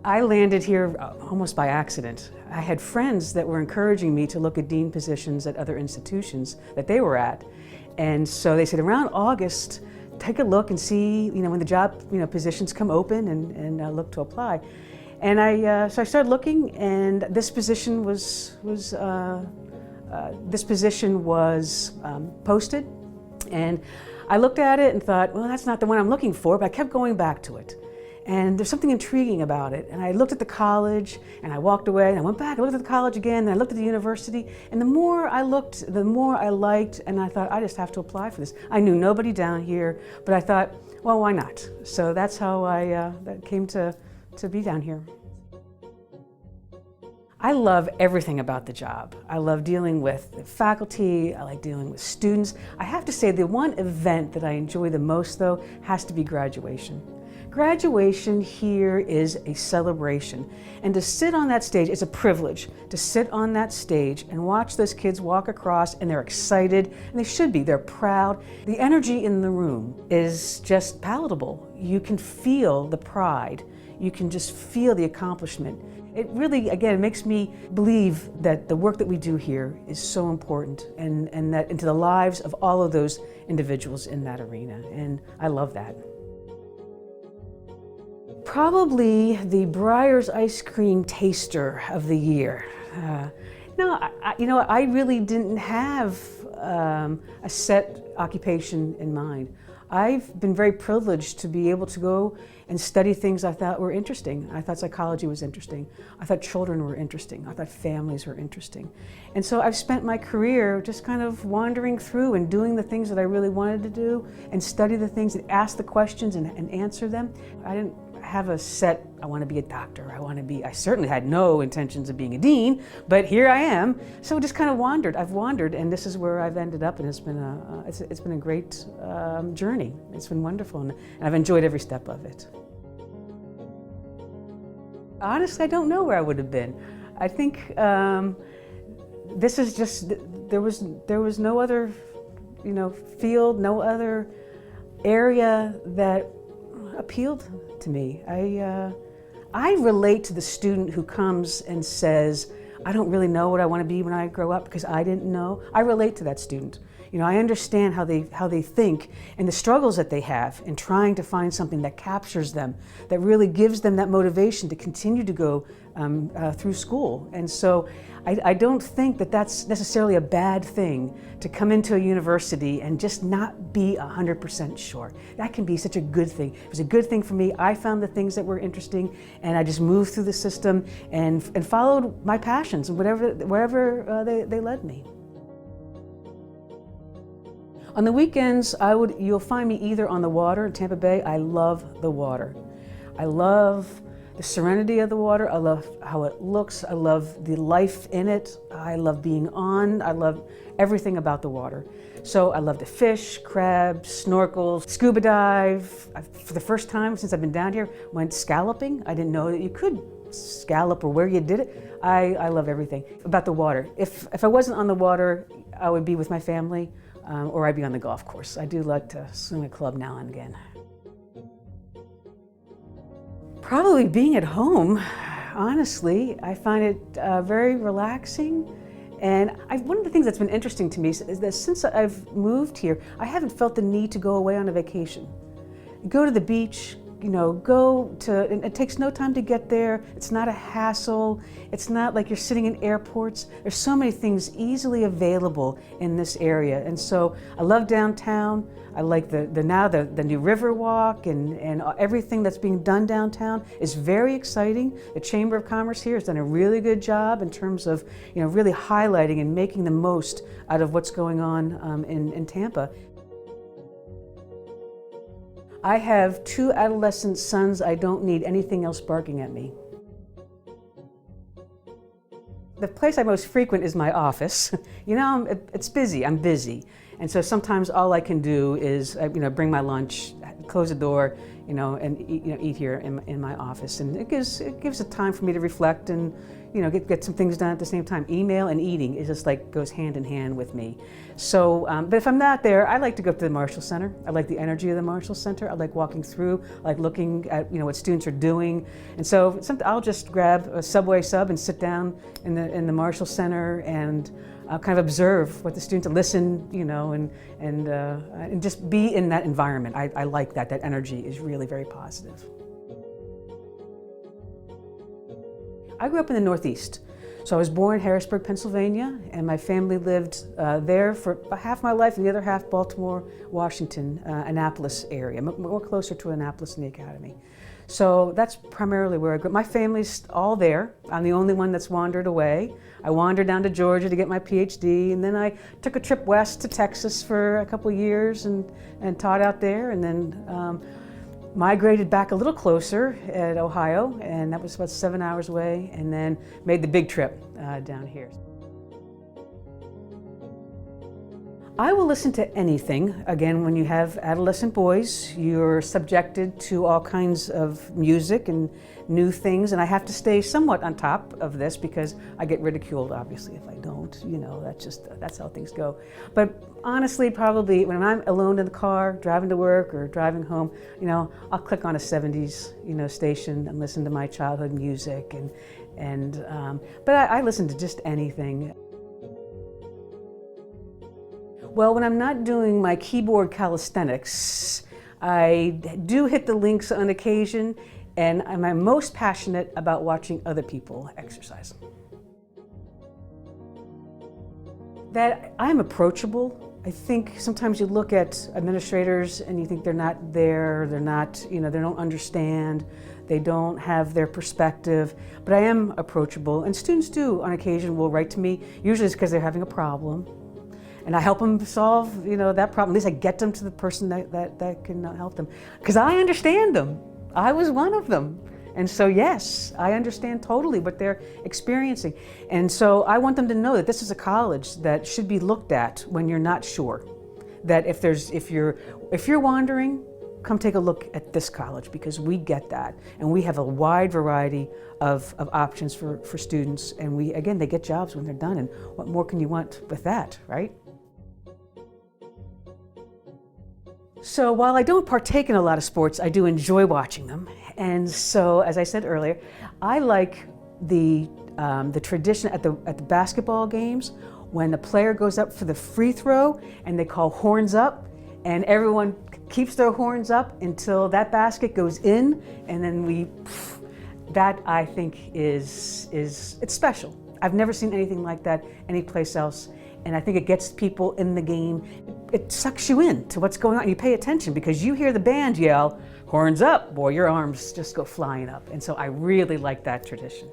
I landed here almost by accident. I had friends that were encouraging me to look at dean positions at other institutions that they were at. And so they said around August, take a look and see, when the job, positions come open and look to apply. And so I started looking, and this position was posted. And I looked at it and thought, well, that's not the one I'm looking for, but I kept going back to it. And there's something intriguing about it. And I looked at the college, and I walked away, and I went back, I looked at the college again, and I looked at the university. And the more I looked, the more I liked, and I thought, I just have to apply for this. I knew nobody down here, but I thought, well, why not? So that's how I came to be down here. I love everything about the job. I love dealing with the faculty, I like dealing with students. I have to say the one event that I enjoy the most, though, has to be graduation. Graduation here is a celebration, and to sit on that stage, it's a privilege to sit on that stage and watch those kids walk across, and they're excited, and they should be, they're proud. The energy in the room is just palatable. You can feel the pride. You can just feel the accomplishment. It really, again, makes me believe that the work that we do here is so important and that into the lives of all of those individuals in that arena, and I love that. Probably the Breyer's Ice Cream Taster of the Year. I really didn't have a set occupation in mind. I've been very privileged to be able to go and study things I thought were interesting. I thought psychology was interesting. I thought children were interesting. I thought families were interesting. And so I've spent my career just kind of wandering through and doing the things that I really wanted to do and study the things and ask the questions and answer them. I didn't have a set, I want to be a doctor, I certainly had no intentions of being a dean, but here I am. So just kind of wandered. I've wandered, and this is where I've ended up, and it's been a great journey. It's been wonderful, and I've enjoyed every step of it. Honestly, I don't know where I would have been. I think this is just, there was no other, field, no other area that appealed to me. I relate to the student who comes and says, I don't really know what I want to be when I grow up because I didn't know. I relate to that student. I understand how they think and the struggles that they have in trying to find something that captures them, that really gives them that motivation to continue to go through school. And so I don't think that that's necessarily a bad thing to come into a university and just not be 100% sure. That can be such a good thing. It was a good thing for me. I found the things that were interesting, and I just moved through the system and followed my passions and wherever they led me. On the weekends, you'll find me either on the water in Tampa Bay. I love the water. I love the serenity of the water. I love how it looks. I love the life in it. I love being on. I love everything about the water. So I love to fish, crab, snorkel, scuba dive. For the first time since I've been down here, went scalloping. I didn't know that you could scallop or where you did it. I love everything about the water. If I wasn't on the water, I would be with my family. Or I'd be on the golf course. I do like to swing a club now and again. Probably being at home, honestly. I find it very relaxing. And one of the things that's been interesting to me is that since I've moved here, I haven't felt the need to go away on a vacation. Go to the beach, it takes no time to get there. It's not a hassle. It's not like you're sitting in airports. There's so many things easily available in this area. And so I love downtown. I like the new river walk and everything that's being done downtown is very exciting. The Chamber of Commerce here has done a really good job in terms of really highlighting and making the most out of what's going on in Tampa. I have 2 adolescent sons. I don't need anything else barking at me. The place I most frequent is my office. it's busy, I'm busy. And so sometimes all I can do is bring my lunch, close the door, and eat here in my office. And it gives a time for me to reflect and, get some things done at the same time. Email and eating is just like goes hand in hand with me. So, but if I'm not there, I like to go to the Marshall Center. I like the energy of the Marshall Center. I like walking through, I like looking at, what students are doing. And so I'll just grab a Subway sub and sit down in the Marshall Center and kind of observe what the students listen, and just be in that environment. I like that. That energy is really very positive. I grew up in the Northeast. So I was born in Harrisburg, Pennsylvania, and my family lived there for about half my life, and the other half Baltimore, Washington, Annapolis area, more closer to Annapolis and the Academy. So that's primarily where I grew up. My family's all there. I'm the only one that's wandered away. I wandered down to Georgia to get my PhD, and then I took a trip west to Texas for a couple years and taught out there, and then migrated back a little closer at Ohio, and that was about 7 hours away, and then made the big trip down here. I will listen to anything. Again, when you have adolescent boys, you're subjected to all kinds of music and new things, and I have to stay somewhat on top of this because I get ridiculed, obviously, if I don't. That's how things go. But honestly, probably when I'm alone in the car, driving to work or driving home, I'll click on a 70s, station and listen to my childhood music, but I listen to just anything. Well, when I'm not doing my keyboard calisthenics, I do hit the links on occasion, and I'm most passionate about watching other people exercise. That I'm approachable. I think sometimes you look at administrators and you think they're not there, they're not, they don't understand, they don't have their perspective, but I am approachable, and students do on occasion will write to me. Usually it's because they're having a problem. And I help them solve, that problem. At least I get them to the person that can help them. Because I understand them. I was one of them. And so yes, I understand totally what they're experiencing. And so I want them to know that this is a college that should be looked at when you're not sure. That if you're wandering, come take a look at this college, because we get that. And we have a wide variety of options for students. And again, they get jobs when they're done. And what more can you want with that, right? So while I don't partake in a lot of sports, I do enjoy watching them. And so, as I said earlier, I like the tradition at the basketball games when the player goes up for the free throw and they call horns up, and everyone keeps their horns up until that basket goes in, and then that I think it's special. I've never seen anything like that anyplace else. And I think it gets people in the game. It sucks you in to what's going on. You pay attention because you hear the band yell, horns up, boy, your arms just go flying up. And so I really like that tradition.